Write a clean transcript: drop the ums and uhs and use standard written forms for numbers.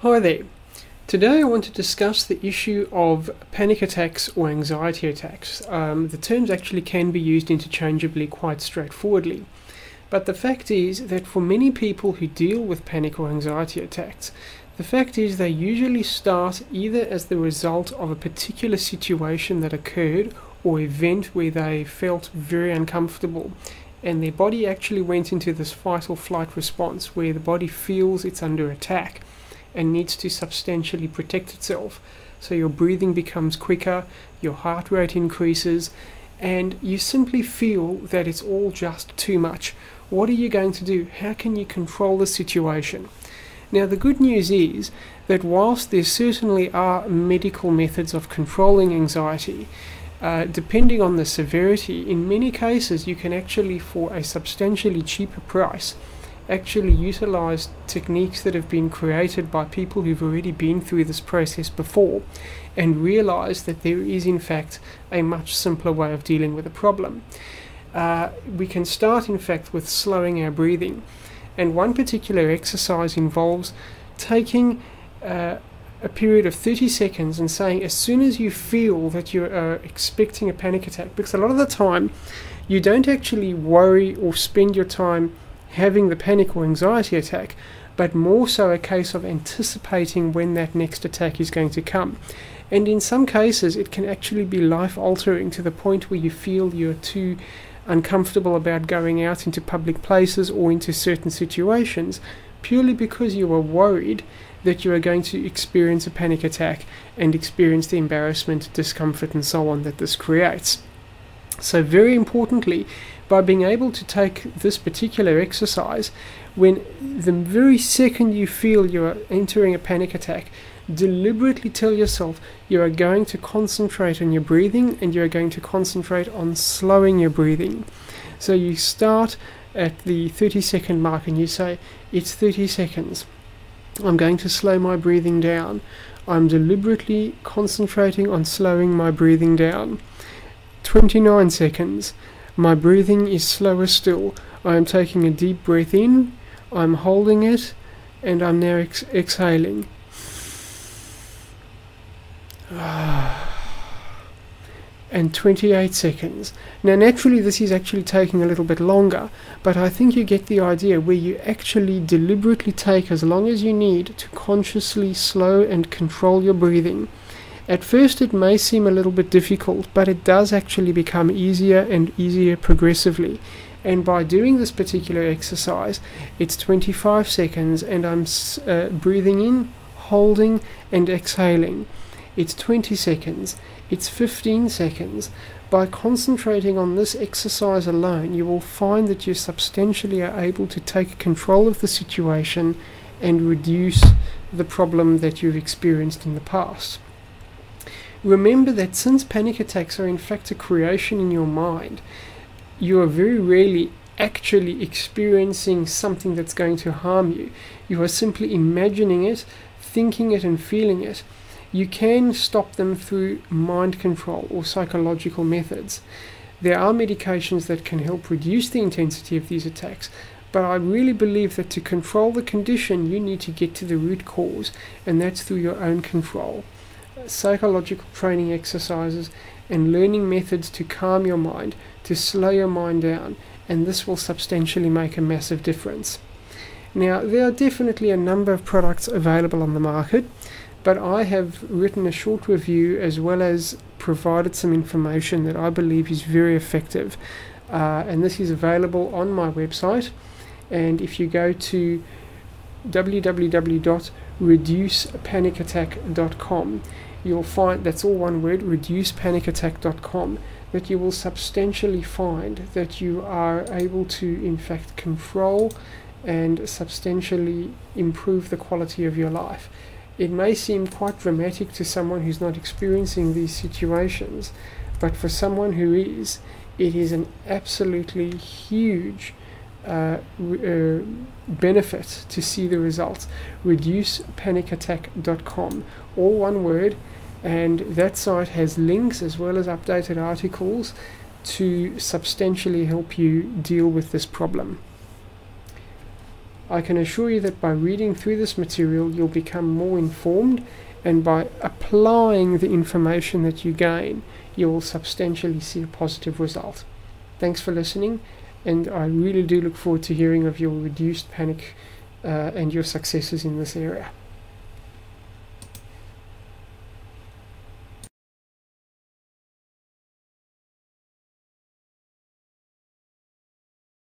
Hi there. Today I want to discuss the issue of panic attacks or anxiety attacks. The terms actually can be used interchangeably quite straightforwardly. But the fact is that for many people who deal with panic or anxiety attacks, the fact is they usually start either as the result of a particular situation that occurred or event where they felt very uncomfortable, and their body actually went into this fight or flight response where the body feels it's under attack and needs to substantially protect itself. So your breathing becomes quicker, your heart rate increases, and you simply feel that it's all just too much. What are you going to do? How can you control the situation? Now, the good news is that whilst there certainly are medical methods of controlling anxiety, depending on the severity, in many cases you can actually, for a substantially cheaper price, actually utilize techniques that have been created by people who've already been through this process before and realize that there is in fact a much simpler way of dealing with a problem. We can start in fact with slowing our breathing, and one particular exercise involves taking a period of 30 seconds and saying, as soon as you feel that you are expecting a panic attack, because a lot of the time you don't actually worry or spend your time having the panic or anxiety attack, but more so a case of anticipating when that next attack is going to come. And in some cases it can actually be life-altering to the point where you feel you're too uncomfortable about going out into public places or into certain situations purely because you are worried that you are going to experience a panic attack and experience the embarrassment, discomfort and so on that this creates. So very importantly, by being able to take this particular exercise, when the very second you feel you are entering a panic attack, deliberately tell yourself you are going to concentrate on your breathing and you are going to concentrate on slowing your breathing. So you start at the 30-second mark and you say, it's 30 seconds. I'm going to slow my breathing down. I'm deliberately concentrating on slowing my breathing down. 29 seconds. My breathing is slower still. I am taking a deep breath in, I'm holding it, and I'm now exhaling. And 28 seconds. Now naturally this is actually taking a little bit longer, but I think you get the idea, where you actually deliberately take as long as you need to consciously slow and control your breathing. At first it may seem a little bit difficult, but it does actually become easier and easier progressively. And by doing this particular exercise, it's 25 seconds and I'm breathing in, holding and exhaling. It's 20 seconds, it's 15 seconds. By concentrating on this exercise alone, you will find that you substantially are able to take control of the situation and reduce the problem that you've experienced in the past. Remember that since panic attacks are in fact a creation in your mind, you are very rarely actually experiencing something that's going to harm you. You are simply imagining it, thinking it and feeling it. You can stop them through mind control or psychological methods. There are medications that can help reduce the intensity of these attacks, but I really believe that to control the condition you need to get to the root cause, and that's through your own control. Psychological training exercises and learning methods to calm your mind, to slow your mind down, and this will substantially make a massive difference. Now, there are definitely a number of products available on the market, but I have written a short review as well as provided some information that I believe is very effective, and this is available on my website. And if you go to www.reducepanicattack.com, you'll find, that's all one word, reducepanicattack.com, that you will substantially find that you are able to in fact control and substantially improve the quality of your life. It may seem quite dramatic to someone who's not experiencing these situations, but for someone who is, it is an absolutely huge benefit to see the results. Reducepanicattack.com, all one word, and that site has links as well as updated articles to substantially help you deal with this problem. I can assure you that by reading through this material, you'll become more informed, and by applying the information that you gain, you will substantially see a positive result. Thanks for listening, and I really do look forward to hearing of your reduced panic and your successes in this area.